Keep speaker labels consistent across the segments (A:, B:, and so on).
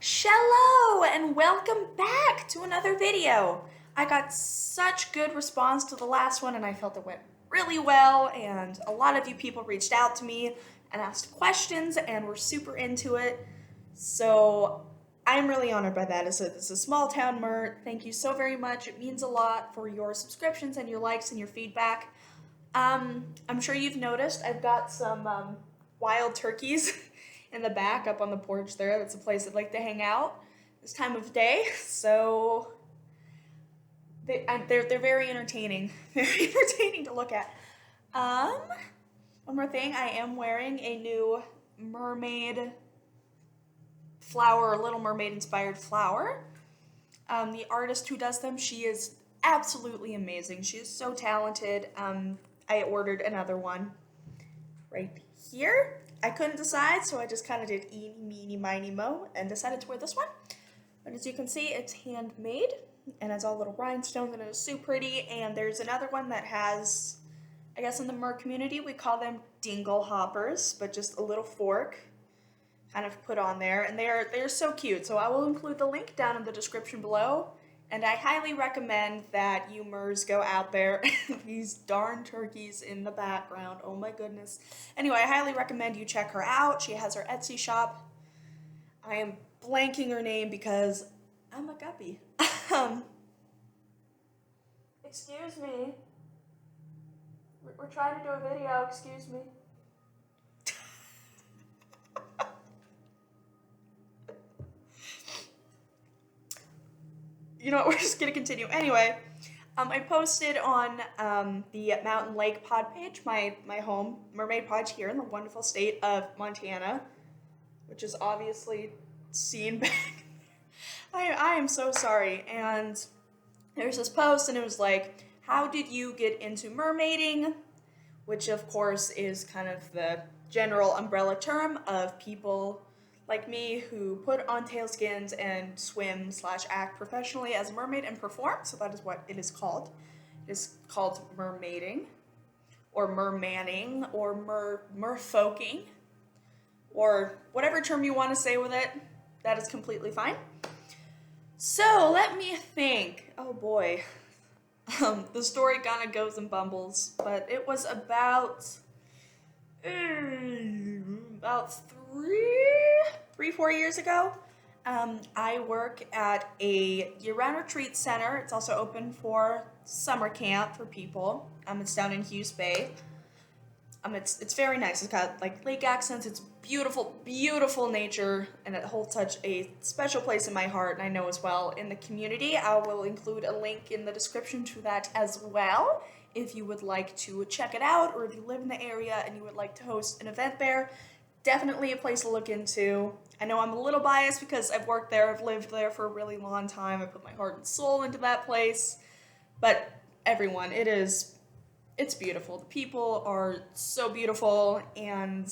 A: Shallow and welcome back to another video. I got such good response to the last one and I felt it went really well, and a lot of you people reached out to me and asked questions and were super into it. So I'm really honored by that. It's a small town Mert. Thank you so very much. It means a lot for your subscriptions and your likes and your feedback. I'm sure you've noticed I've got some wild turkeys in the back up on the porch there. That's a place I'd like to hang out this time of day. So they're very entertaining, very entertaining to look at. Um, One more thing, I am wearing a new mermaid flower, Little Mermaid inspired flower. The artist who does them, she is absolutely amazing. She is so talented. I ordered another one right here. I couldn't decide, so I just kind of did eeny, meeny, miny, mo, and decided to wear this one. But as you can see, it's handmade, and has all little rhinestones, and it is so pretty. And there's another one that has, I guess in the mer community, we call them dingle hoppers, but just a little fork kind of put on there, and they're so cute. So I will include the link down in the description below, and I highly recommend that you Mers go out there. These darn turkeys in the background, oh my goodness. Anyway, I highly recommend you check her out. She has her Etsy shop. I am blanking her name because I'm a guppy. um, Excuse me. We're trying to do a video, excuse me. You know what, we're just gonna continue. Anyway, I posted on the Mountain Lake Pod page, my home mermaid pod here in the wonderful state of Montana, which is obviously seen back. I am so sorry. And there's this post, and it was like, how did you get into mermaiding? Which of course is kind of the general umbrella term of people like me who put on tailskins and swim slash act professionally as a mermaid and perform. So that is what it is called. It is called mermaiding, or mermanning, or merfolking, or whatever term you want to say with it. That is completely fine. So let me think. Oh boy. The story kind of goes and bumbles, but it was about three, 4 years ago. I work at a year-round retreat center. It's also open for summer camp for people. It's down in Hughes Bay. It's very nice. It's got like lake accents. It's beautiful, beautiful nature, and it holds such a special place in my heart, and I know as well in the community. I will include a link in the description to that as well if you would like to check it out, or if you live in the area and you would like to host an event there. Definitely a place to look into. I know I'm a little biased because I've worked there, I've lived there for a really long time. I put my heart and soul into that place. But everyone, it's beautiful. The people are so beautiful, and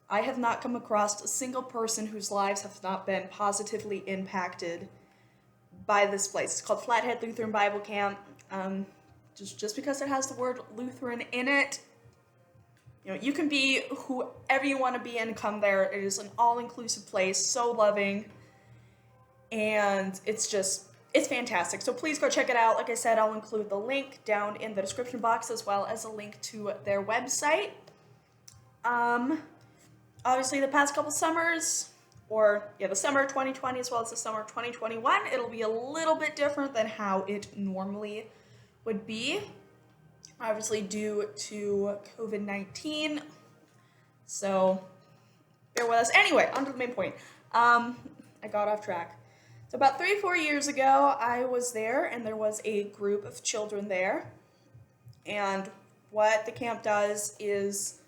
A: I have not come across a single person whose lives have not been positively impacted by this place. It's called Flathead Lutheran Bible Camp. Just because it has the word Lutheran in it, you know, you can be whoever you want to be and come there. It is an all-inclusive place, so loving, and it's fantastic. So please go check it out. Like I said, I'll include the link down in the description box, as well as a link to their website. Obviously the past couple summers, the summer of 2020 as well as the summer of 2021, it'll be a little bit different than how it normally would be, obviously due to COVID-19. So bear with us. Anyway, on to the main point. I got off track. So about 3-4 years ago, I was there, and there was a group of children there. And what the camp does is,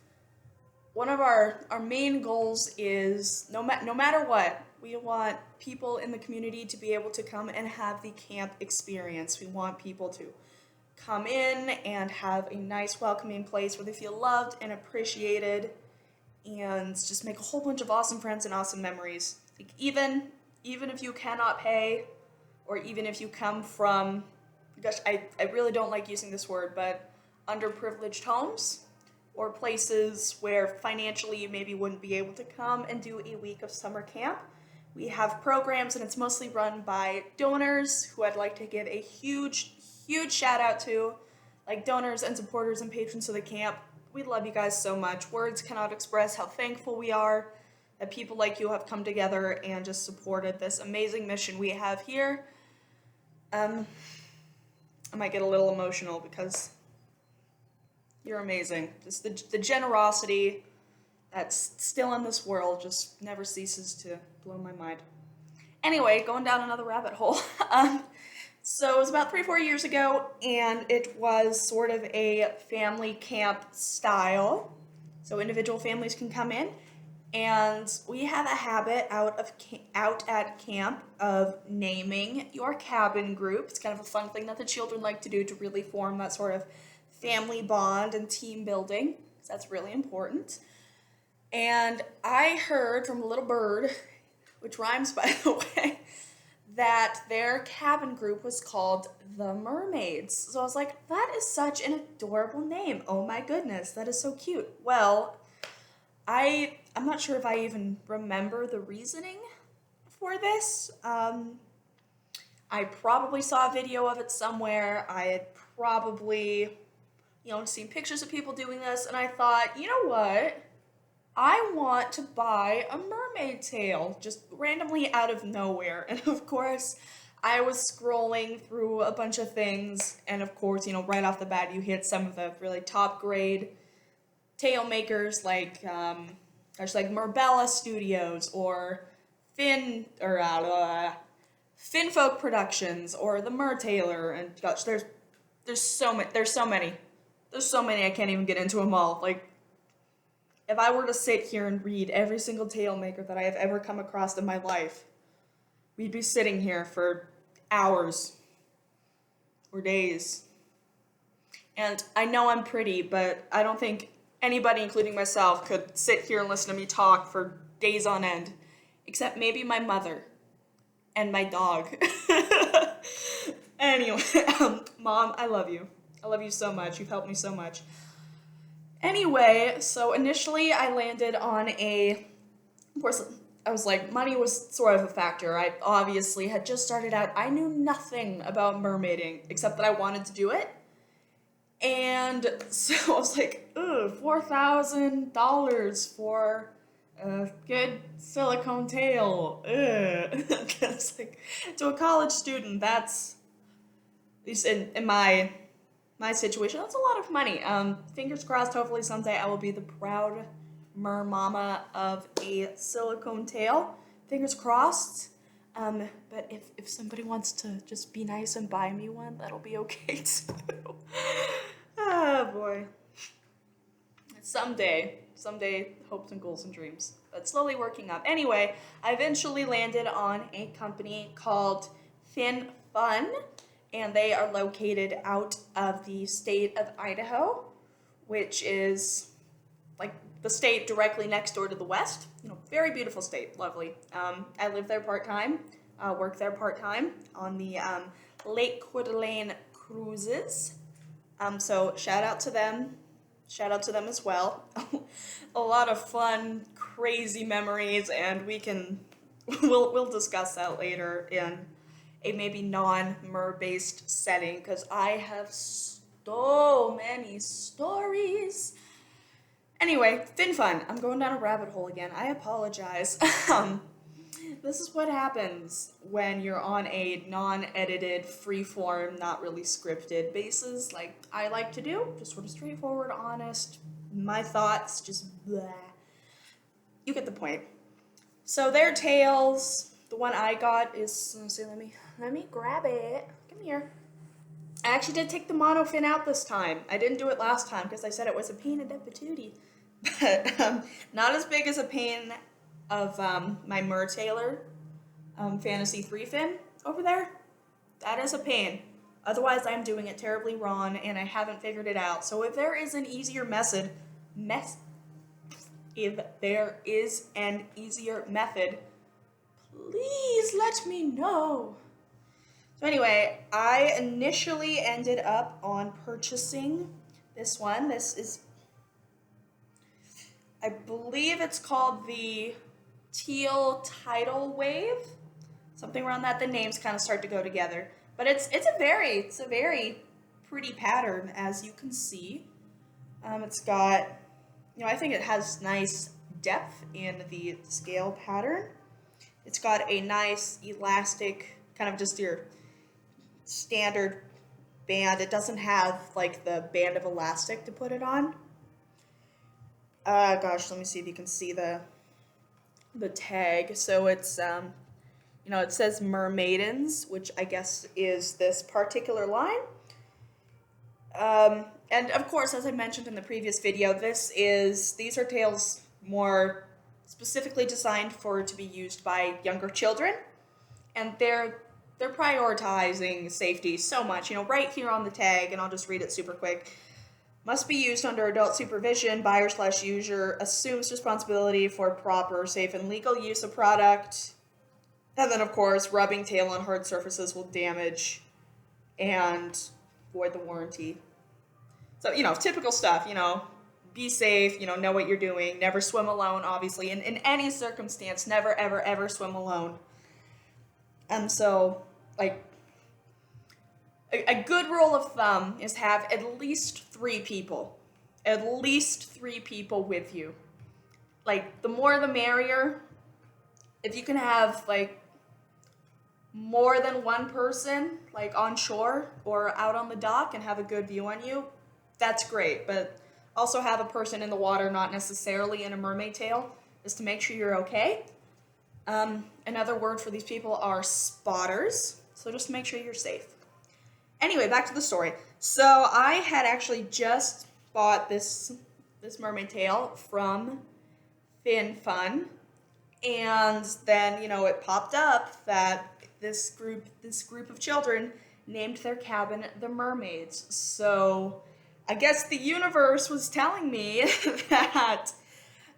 A: one of our main goals is, no matter what, we want people in the community to be able to come and have the camp experience. We want people to come in and have a nice, welcoming place where they feel loved and appreciated, and just make a whole bunch of awesome friends and awesome memories. Like even if you cannot pay, or even if you come from, gosh, I really don't like using this word, but underprivileged homes, or places where financially you maybe wouldn't be able to come and do a week of summer camp, We have programs, and it's mostly run by donors who I'd like to give a huge, huge shout out to, like donors and supporters and patrons of the camp. We love you guys so much. Words cannot express how thankful we are that people like you have come together and just supported this amazing mission we have here. I might get a little emotional because you're amazing. Just the generosity that's still in this world just never ceases to blow my mind. Anyway, going down another rabbit hole. So it was about 3-4 years ago, and it was sort of a family camp style. So individual families can come in, and we have a habit out at camp of naming your cabin group. It's kind of a fun thing that the children like to do to really form that sort of family bond and team building. So that's really important. And I heard from a little bird, which rhymes by the way, that their cabin group was called the Mermaids. So I was like, that is such an adorable name. Oh my goodness, that is so cute. Well, I'm not sure if I even remember the reasoning for this. I probably saw a video of it somewhere. I had probably, seen pictures of people doing this, and I thought, you know what? I want to buy a mermaid tail, just randomly out of nowhere. And of course, I was scrolling through a bunch of things, and of course, right off the bat, you hit some of the really top grade tail makers like Merbella Studios or Finfolk Productions or the Mertailor, and gosh, there's so many I can't even get into them all. Like, if I were to sit here and read every single tail maker that I have ever come across in my life, we'd be sitting here for hours or days. And I know I'm pretty, but I don't think anybody, including myself, could sit here and listen to me talk for days on end, except maybe my mother and my dog. Anyway, Mom, I love you. I love you so much. You've helped me so much. Anyway, so initially I landed on of course, I was like, money was sort of a factor. I obviously had just started out. I knew nothing about mermaiding, except that I wanted to do it. And so I was like, $4,000 for a good silicone tail. Because, like, to a college student, that's, at least in my situation, that's a lot of money. Fingers crossed, hopefully someday I will be the proud mama of a silicone tail. Fingers crossed. But if somebody wants to just be nice and buy me one, that'll be okay too. Oh boy. Someday, hopes and goals and dreams. But slowly working up. Anyway, I eventually landed on a company called Fin Fun, and they are located out of the state of Idaho, which is like the state directly next door to the West. Very beautiful state, lovely. I live there part-time, work there part-time on the Lake Coeur d'Alene cruises. So shout out to them as well. A lot of fun, crazy memories, and we'll discuss that later in a maybe non-mer-based setting, because I have so many stories. Anyway, Fin Fun. I'm going down a rabbit hole again. I apologize. This is what happens when you're on a non-edited, free-form, not really scripted basis, like I like to do. Just sort of straightforward, honest, my thoughts, just blah. You get the point. So their tails, the one I got is, let me grab it. Come here. I actually did take the monofin out this time. I didn't do it last time because I said it was a pain in the patootie. But not as big as a pain of my Mertailor Fantasy 3 fin over there. That is a pain. Otherwise, I'm doing it terribly wrong and I haven't figured it out. So if there is an easier method, please let me know. So anyway, I initially ended up on purchasing this one. This is, I believe it's called the teal tidal wave, something around that. The names kind of start to go together, but it's a very pretty pattern, as you can see. It's got, I think it has nice depth in the scale pattern. It's got a nice elastic, kind of just your standard band. It doesn't have like the band of elastic to put it on. Gosh, let me see if you can see the tag. So it's it says Mermaidens, which I guess is this particular line. And of course, as I mentioned in the previous video, these are tails more specifically designed to be used by younger children, and they're prioritizing safety so much. Right here on the tag, and I'll just read it super quick. Must be used under adult supervision. Buyer/user assumes responsibility for proper, safe, and legal use of product. And then, of course, rubbing tail on hard surfaces will damage and void the warranty. So, typical stuff, be safe, know what you're doing, never swim alone, obviously. In any circumstance, never, ever, ever swim alone. And so, like, a good rule of thumb is have at least 3 people. At least 3 people with you. Like, the more the merrier. If you can have, like, more than one person, like, on shore or out on the dock and have a good view on you, that's great. But also have a person in the water, not necessarily in a mermaid tail, just to make sure you're okay. Another word for these people are spotters. So just make sure you're safe. Anyway, back to the story. So I had actually just bought this mermaid tail from FinFun, and then it popped up that this group of children named their cabin the Mermaids. So I guess the universe was telling me that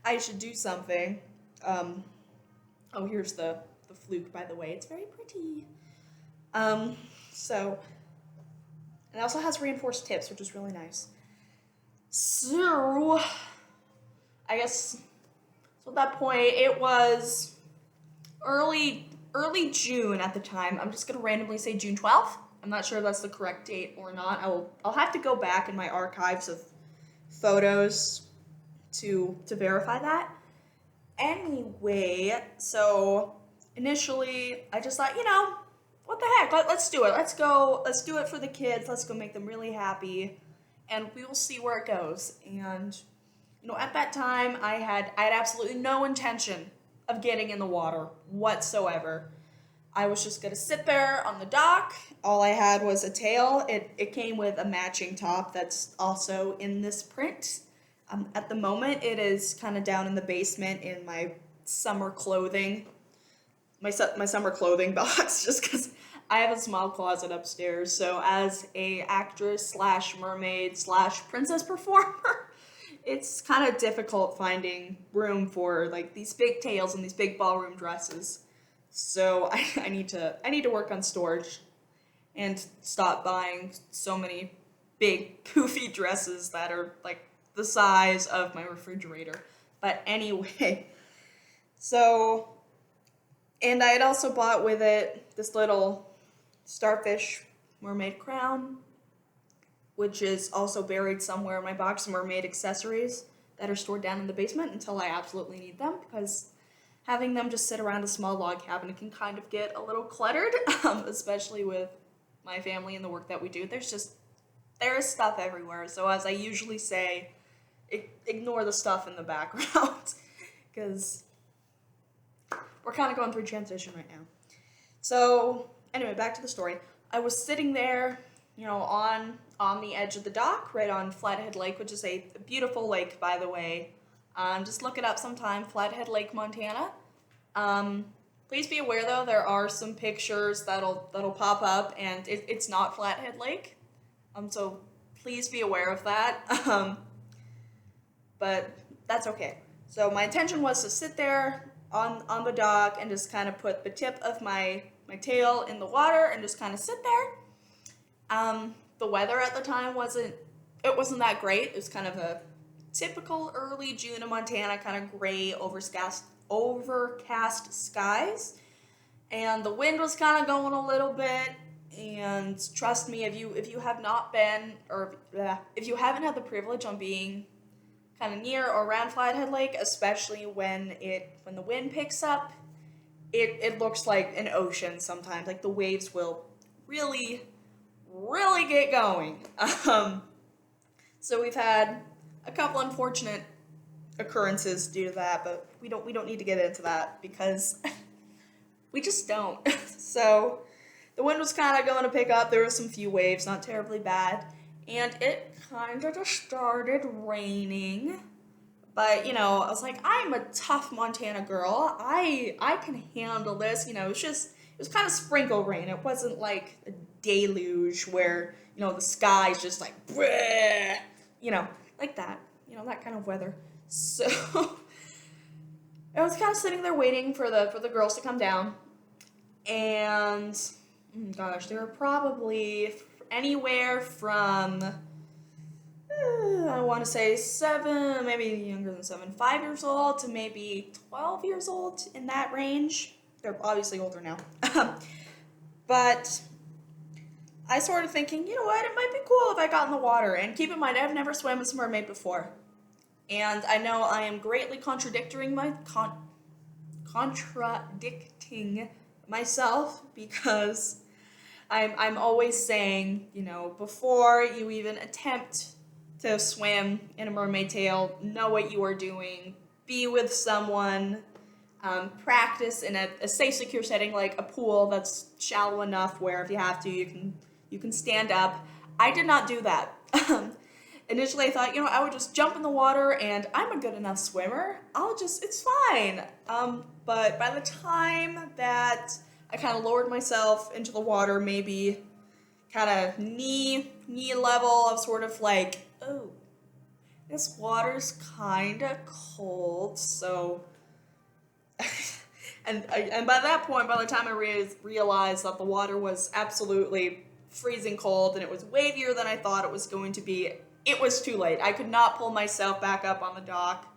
A: I should do something. Oh, here's the fluke, by the way. It's very pretty. So, it also has reinforced tips, which is really nice. So, I guess, so at that point, it was early June at the time. I'm just going to randomly say June 12th. I'm not sure if that's the correct date or not. I'll have to go back in my archives of photos to verify that. Anyway, so initially I just thought, what the heck? Let's do it. Let's do it for the kids. Let's go make them really happy, and we will see where it goes. And at that time I had absolutely no intention of getting in the water whatsoever. I was just gonna sit there on the dock. All I had was a tail. It came with a matching top that's also in this print. At the moment, it is kind of down in the basement in my summer clothing, my summer clothing box, just because I have a small closet upstairs. So as a actress / mermaid / princess performer, it's kind of difficult finding room for like these big tails and these big ballroom dresses. So I need to work on storage and stop buying so many big poofy dresses that are like the size of my refrigerator. But anyway, so, and I had also bought with it this little starfish mermaid crown, which is also buried somewhere in my box of mermaid accessories that are stored down in the basement until I absolutely need them, because having them just sit around a small log cabin can kind of get a little cluttered, especially with my family and the work that we do. There is stuff everywhere. So as I usually say, ignore the stuff in the background, because we're kind of going through transition right now. So anyway, back to the story. I was sitting there, on the edge of the dock, right on Flathead Lake, which is a beautiful lake, by the way. Just look it up sometime, Flathead Lake, Montana. Please be aware, though, there are some pictures that'll pop up, and it's not Flathead Lake. So please be aware of that. But that's okay. So my intention was to sit there on the dock and just kind of put the tip of my tail in the water and just kind of sit there. The weather at the time wasn't that great. It was kind of a typical early June in Montana, kind of gray, overcast overcast skies, and the wind was kind of going a little bit. And trust me, if you have not been, or if you haven't had the privilege on being kind of near or around Flathead Lake, especially when the wind picks up, it looks like an ocean sometimes. Like the waves will really, really get going. So we've had a couple unfortunate occurrences due to that, but we don't need to get into that because we just don't. So the wind was kind of going to pick up. There were some few waves, not terribly bad, and it kind of just started raining. But I was like, I'm a tough Montana girl. I can handle this. It was kind of sprinkle rain. It wasn't like a deluge where the sky's just like, bleh, like that. That kind of weather. So I was kind of sitting there waiting for the girls to come down, and gosh, they were probably anywhere from I want to say 7, maybe younger than 7, 5 years old to maybe 12 years old, in that range. They're obviously older now. But I started thinking, you know what, it might be cool if I got in the water. And keep in mind, I've never swam as a mermaid before. And I know I am greatly contradicting myself, because I'm always saying, before you even attempt to swim in a mermaid tail, know what you are doing, be with someone, practice in a safe, secure setting like a pool that's shallow enough where if you have to, you can stand up. I did not do that. Initially, I thought, I would just jump in the water, and I'm a good enough swimmer. It's fine. But by the time that I kind of lowered myself into the water, maybe kind of knee level of sort of like, oh, this water's kind of cold, so... and by that point, by the time I realized that the water was absolutely freezing cold and it was wavier than I thought it was going to be, it was too late. I could not pull myself back up on the dock.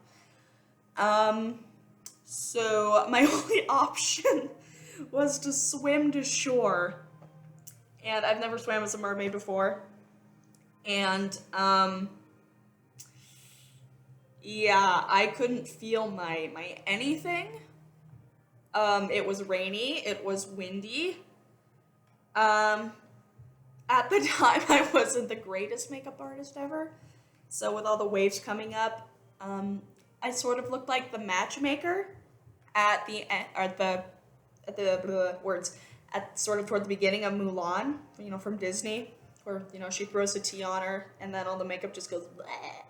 A: So my only option was to swim to shore. And I've never swam as a mermaid before. And, yeah, I couldn't feel my anything. It was rainy. It was windy. At the time, I wasn't the greatest makeup artist ever. So with all the waves coming up, I sort of looked like the matchmaker at the sort of toward the beginning of Mulan, from Disney, where she throws a tea on her and then all the makeup just goes bleh.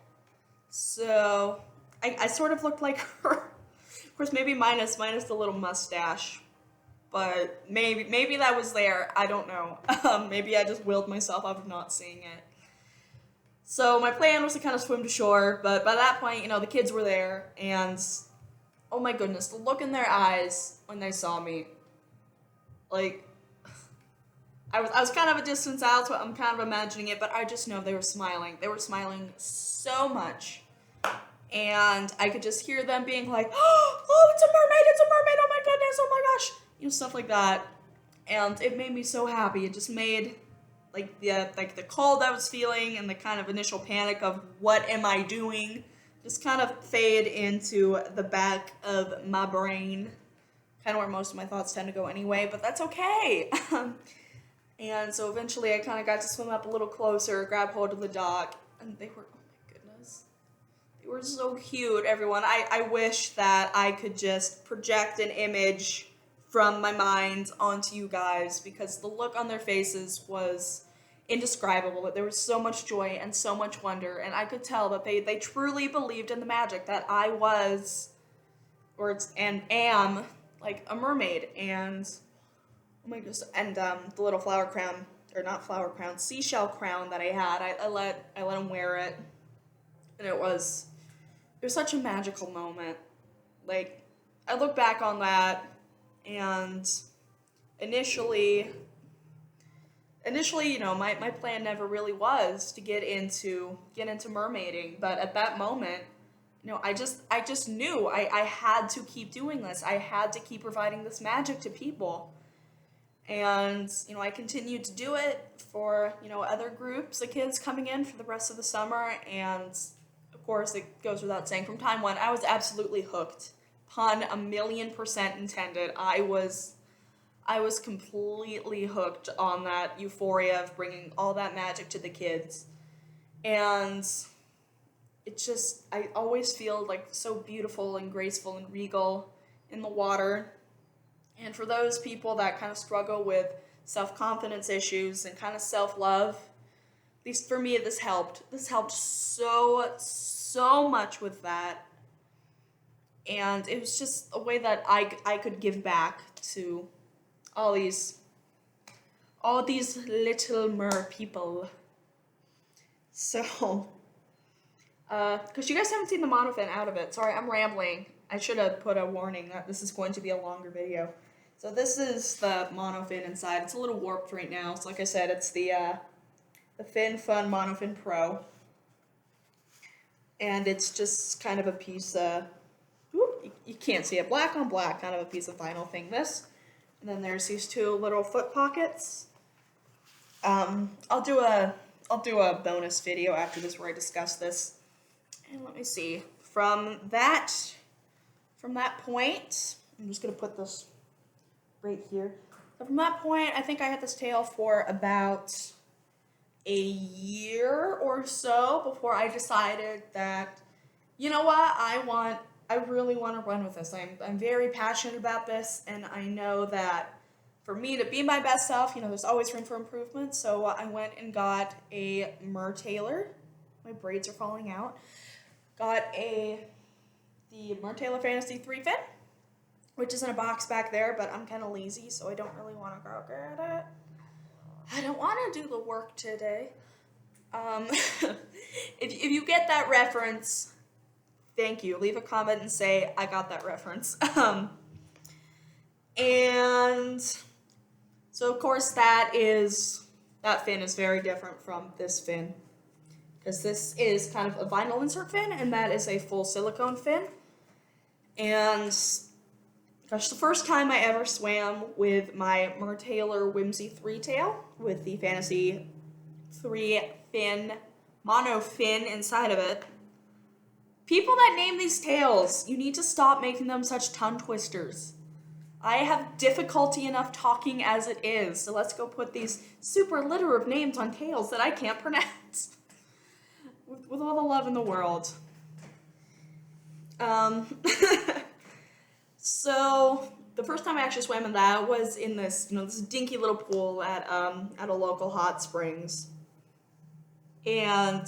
A: So I sort of looked like her. Of course, maybe minus the little mustache. But maybe that was there. I don't know. Maybe I just willed myself out of not seeing it. So my plan was to kind of swim to shore, but by that point, the kids were there, and oh my goodness, the look in their eyes when they saw me. Like, I was kind of a distance out, so I'm kind of imagining it, but I just know they were smiling. They were smiling so much. And I could just hear them being like, oh, it's a mermaid, oh my goodness, oh my gosh. Stuff like that, and it made me so happy. It just made the cold I was feeling and the kind of initial panic of what am I doing just kind of fade into the back of my brain, kind of where most of my thoughts tend to go anyway, but that's okay. And so eventually I kind of got to swim up a little closer, grab hold of the dock, and they were, oh my goodness, they were so cute, everyone. I wish that I could just project an image from my mind onto you guys, because the look on their faces was indescribable. There was so much joy and so much wonder, and I could tell that they truly believed in the magic that I was, and am, like a mermaid. And oh my goodness, and the little flower crown, or not flower crown, seashell crown that I had, I let him wear it, and it was such a magical moment. Like, I look back on that. And initially, my plan never really was to get into mermaiding, but at that moment, I just knew I had to keep doing this. I had to keep providing this magic to people. And, I continued to do it for, other groups of kids coming in for the rest of the summer. And of course, it goes without saying, from time one, I was absolutely hooked. Pun 1,000,000% intended. I was completely hooked on that euphoria of bringing all that magic to the kids. And I always feel like so beautiful and graceful and regal in the water. And for those people that kind of struggle with self-confidence issues and kind of self-love, at least for me, this helped. This helped so much with that. And it was just a way that I could give back to all these little mer people. So, because you guys haven't seen the monofin out of it. Sorry, I'm rambling. I should have put a warning that this is going to be a longer video. So this is the monofin inside. It's a little warped right now. So like I said, it's the Fin Fun Monofin Pro. And it's just kind of a piece you can't see it, black on black, kind of a piece of vinyl thing. This. And then there's these two little foot pockets. I'll do a bonus video after this where I discuss this. And let me see. From that point, I'm just gonna put this right here. So from that point, I think I had this tail for about a year or so before I decided that, you know what, I really want to run with this. I'm very passionate about this, and I know that for me to be my best self, there's always room for improvement. So I went and got a Mertailer. My braids are falling out. Got the Mertailer Fantasy 3 Fin, which is in a box back there, but I'm kind of lazy, so I don't really want to go get it. I don't want to do the work today. If you get that reference, thank you. Leave a comment and say, I got that reference. And so, of course, that fin is very different from this fin. Because this is kind of a vinyl insert fin, and that is a full silicone fin. And gosh, the first time I ever swam with my Mertailer Whimsy 3 tail with the Fantasy 3 fin, mono fin inside of it. People that name these tails, you need to stop making them such tongue twisters. I have difficulty enough talking as it is, so let's go put these super litter of names on tails that I can't pronounce. With all the love in the world. So the first time I actually swam in that was in this, this dinky little pool at a local hot springs, and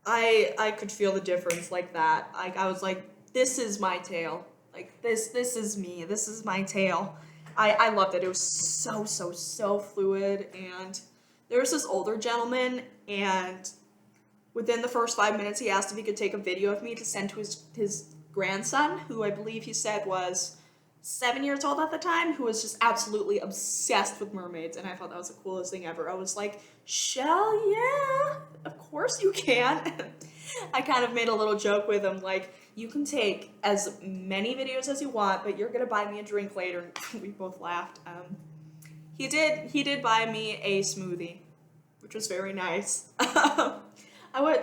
A: I could feel the difference like that. I was like, this is my tail. Like this is me. This is my tail. I loved it. It was so fluid, and there was this older gentleman, and within the first 5 minutes, he asked if he could take a video of me to send to his grandson, who I believe he said was 7 years old at the time, who was just absolutely obsessed with mermaids, and I thought that was the coolest thing ever. I was like, Shell, yeah, of course you can. I kind of made a little joke with him, like, you can take as many videos as you want, but you're gonna buy me a drink later. We both laughed. He did buy me a smoothie, which was very nice. I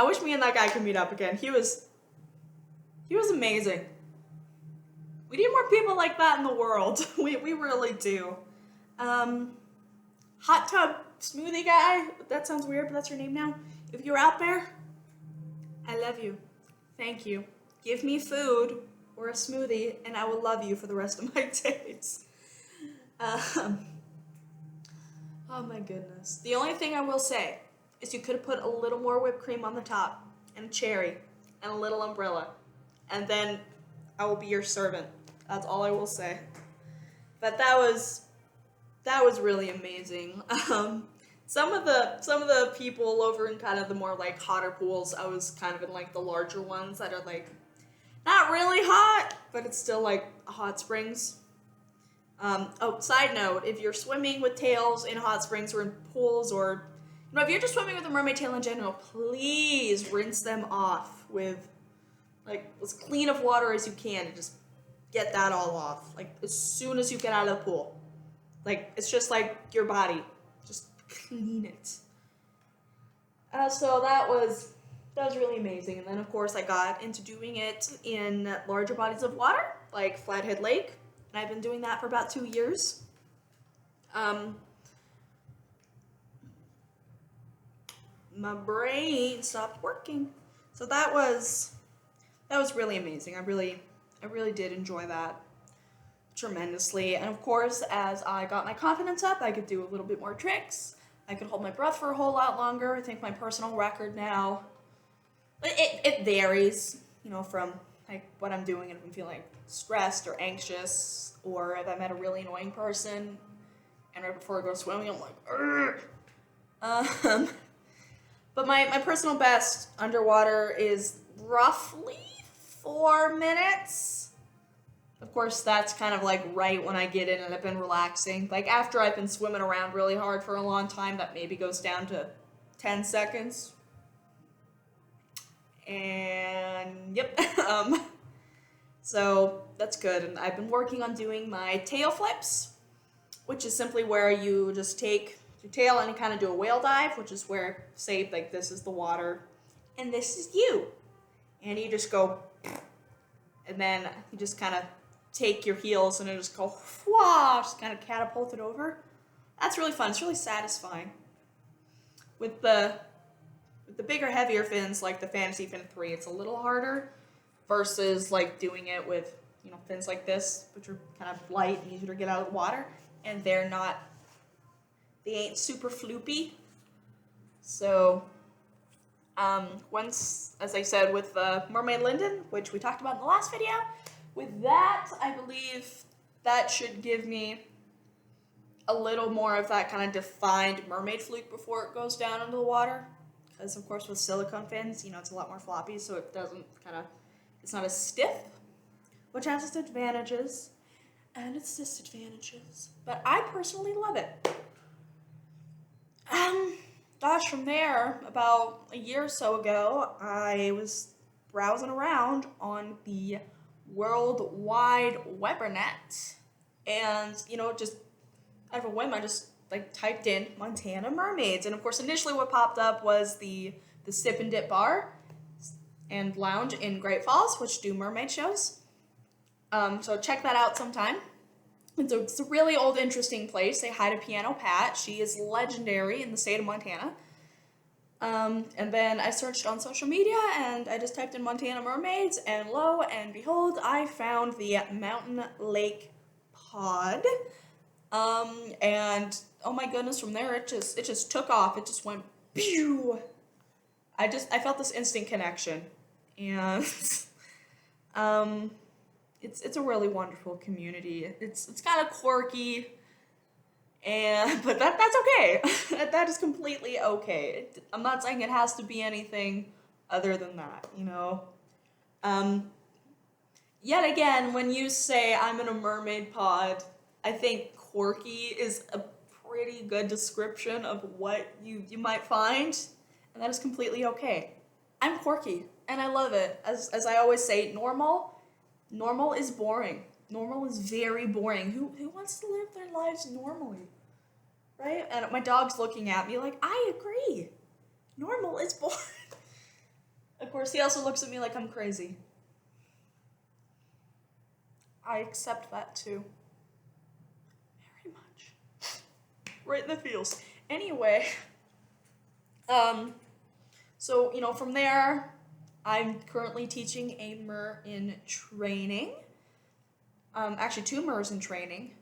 A: wish me and that guy could meet up again. He was amazing. We need more people like that in the world. We really do. Hot tub smoothie guy. That sounds weird, but that's your name now. If you're out there, I love you. Thank you. Give me food or a smoothie, and I will love you for the rest of my days. Oh my goodness. The only thing I will say is you could have put a little more whipped cream on the top, and a cherry, and a little umbrella, and then I will be your servant. That's all I will say. But that was really amazing. Some of the people over in kind of the more like hotter pools, I was kind of in like the larger ones that are like not really hot, but it's still like hot springs. Side note, if you're swimming with tails in hot springs or in pools or Now, if you're just swimming with a mermaid tail in general, please rinse them off with like as clean of water as you can, and just get that all off. Like as soon as you get out of the pool. Like it's just like your body. Just clean it. So that was really amazing. And then of course I got into doing it in larger bodies of water, like Flathead Lake. And I've been doing that for about 2 years. My brain stopped working. So that was really amazing. I really did enjoy that tremendously. And of course, as I got my confidence up, I could do a little bit more tricks. I could hold my breath for a whole lot longer. I think my personal record now, it varies, you know, from like what I'm doing and if I'm feeling stressed or anxious, or if I met a really annoying person and right before I go swimming, I'm like, Urgh. But my personal best underwater is roughly 4 minutes. Of course, that's kind of like right when I get in and I've been relaxing. Like after I've been swimming around really hard for a long time, that maybe goes down to 10 seconds. And yep. So that's good. And I've been working on doing my tail flips, which is simply where you just take your tail and you kind of do a whale dive, which is where, say, like this is the water and this is you. And you just go, and then you just kind of take your heels and it just go, whoa, just kind of catapult it over. That's really fun. It's really satisfying. With the bigger, heavier fins, like the Fantasy Fin 3, it's a little harder versus like doing it with, you know, fins like this, which are kind of light and easier to get out of the water, and they ain't super floopy. So, once, as I said, with the Mermaid Linden, which we talked about in the last video, with that, I believe that should give me a little more of that kind of defined mermaid fluke before it goes down into the water. Because, of course, with silicone fins, you know, it's a lot more floppy, so it doesn't it's not as stiff, which has its advantages and its disadvantages. But I personally love it. Gosh, from there, about a year or so ago, I was browsing around on the World Wide Webernet, and, you know, just out of a whim, I just like typed in Montana mermaids, and of course initially what popped up was the Sip and Dip Bar and Lounge in Great Falls, which do mermaid shows. So check that out sometime. It's a really old, interesting place. They hide a Piano Pat. She is legendary in the state of Montana. And then I searched on social media and I just typed in Montana mermaids, and lo and behold, I found the Mountain Lake Pod. And oh my goodness, from there it just took off. It just went pew. I felt this instant connection, and it's a really wonderful community. It's kind of quirky, but that's okay. That is completely okay. I'm not saying it has to be anything other than that, you know. Yet again, when you say I'm in a mermaid pod, I think quirky is a pretty good description of what you might find, and that is completely okay. I'm quirky, and I love it. As I always say, normal is boring. Normal is very boring. Who wants to live their lives normally? Right? And my dog's looking at me like, I agree. Normal is boring. Of course, he also looks at me like I'm crazy. I accept that too. Very much. Right in the feels. Anyway, so, you know, from there, I'm currently teaching a MER in training. Actually, 2 MERs in training.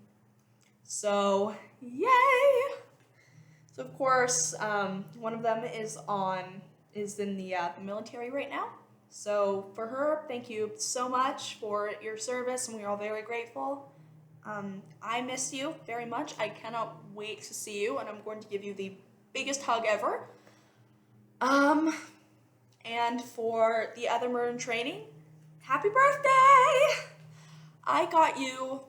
A: So, yay! So, of course, one of them is in the military right now. So, for her, thank you so much for your service, and we are all very grateful. I miss you very much. I cannot wait to see you, and I'm going to give you the biggest hug ever. And for the other MER in training, happy birthday! I got you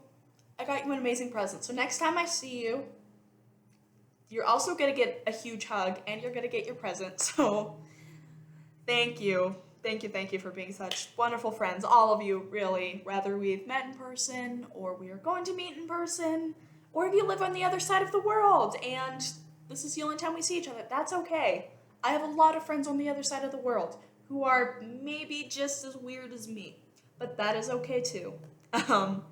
A: an amazing present. So next time I see you, you're also gonna get a huge hug and you're gonna get your present. So thank you. Thank you for being such wonderful friends. All of you, really, whether we've met in person or we are going to meet in person, or if you live on the other side of the world and this is the only time we see each other, that's okay. I have a lot of friends on the other side of the world who are maybe just as weird as me, but that is okay too. Um,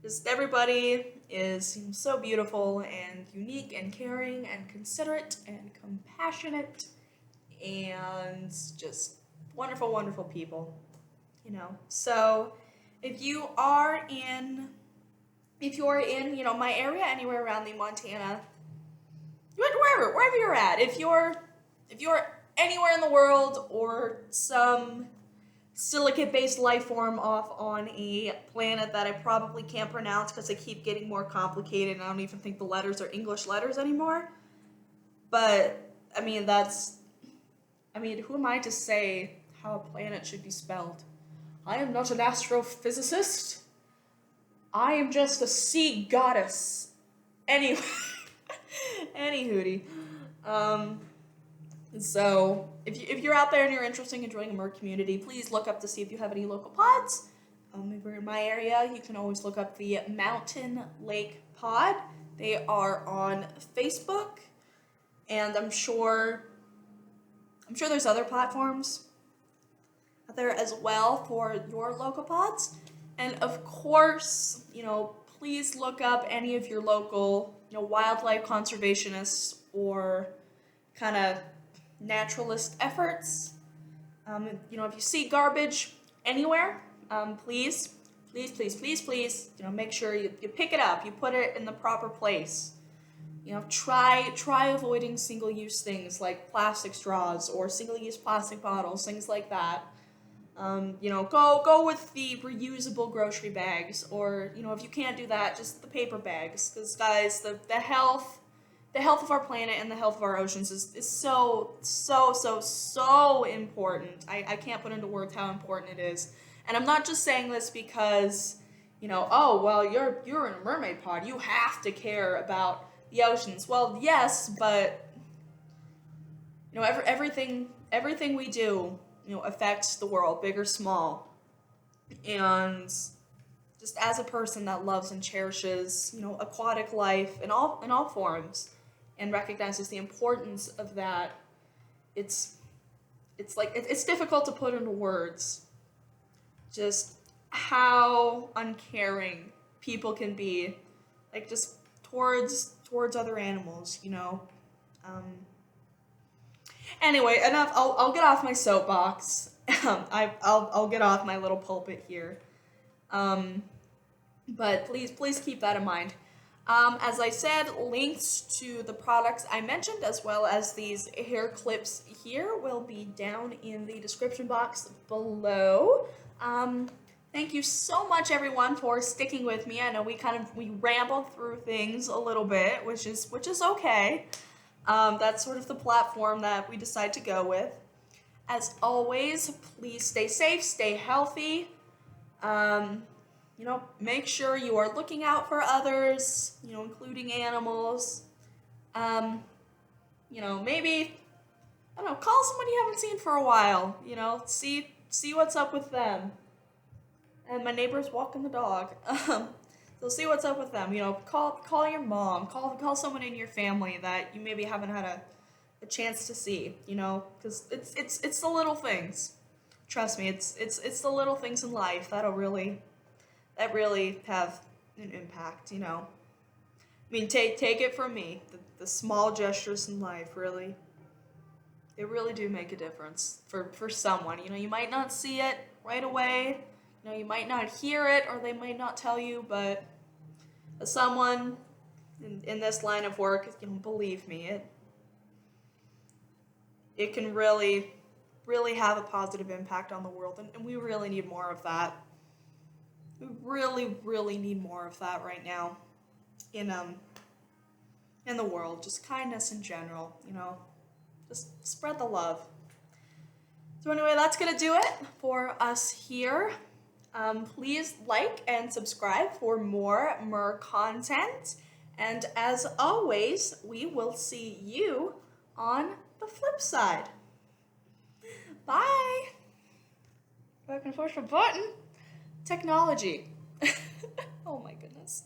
A: just everybody is so beautiful and unique and caring and considerate and compassionate and just wonderful, wonderful people, So if you are in, my area, anywhere around the Montana, wherever you're at, if you're anywhere in the world or some silicate-based life form off on a planet that I probably can't pronounce because they keep getting more complicated and I don't even think the letters are English letters anymore. But, who am I to say how a planet should be spelled? I am not an astrophysicist. I am just a sea goddess. Anyway, any hootie. So if you're out there and you're interested in joining a Mer community, please look up to see if you have any local pods. If you're in my area, you can always look up the Mountain Lake Pod. They are on Facebook, and I'm sure there's other platforms out there as well for your local pods. And of course, please look up any of your local, wildlife conservationists or kind of naturalist efforts. If you see garbage anywhere, please, make sure you pick it up, you put it in the proper place. Try avoiding single-use things like plastic straws or single-use plastic bottles, things like that. Go with the reusable grocery bags, or if you can't do that, just the paper bags. Because guys, the health of our planet and the health of our oceans is so important. I can't put into words how important it is. And I'm not just saying this because oh well, you're in a mermaid pod, you have to care about the oceans. Well, yes, but everything we do affects the world, big or small. And just as a person that loves and cherishes aquatic life in all forms and recognizes the importance of that, it's difficult to put into words just how uncaring people can be, just towards other animals, Anyway, enough. I'll get off my soapbox. I'll get off my little pulpit here. But please keep that in mind. As I said, links to the products I mentioned, as well as these hair clips here, will be down in the description box below. Thank you so much, everyone, for sticking with me. I know we rambled through things a little bit, which is okay. That's sort of the platform that we decide to go with. As always, please stay safe, stay healthy. Make sure you are looking out for others, including animals. Maybe, call someone you haven't seen for a while, see what's up with them. And my neighbor's walking the dog. So see what's up with them. Call your mom. Call someone in your family that you maybe haven't had a chance to see. Because it's the little things. Trust me, it's the little things in life that really have an impact. Take it from me. The small gestures in life really do make a difference for someone. You might not see it right away. You might not hear it, or they might not tell you, but as someone in this line of work, believe me, it can really have a positive impact on the world, and we really need more of that. We really need more of that right now in the world. Just kindness in general, just spread the love. So anyway, that's gonna do it for us here. Please like and subscribe for more Mer content. And as always, we will see you on the flip side. Bye. If I can push a button. Technology. Oh my goodness.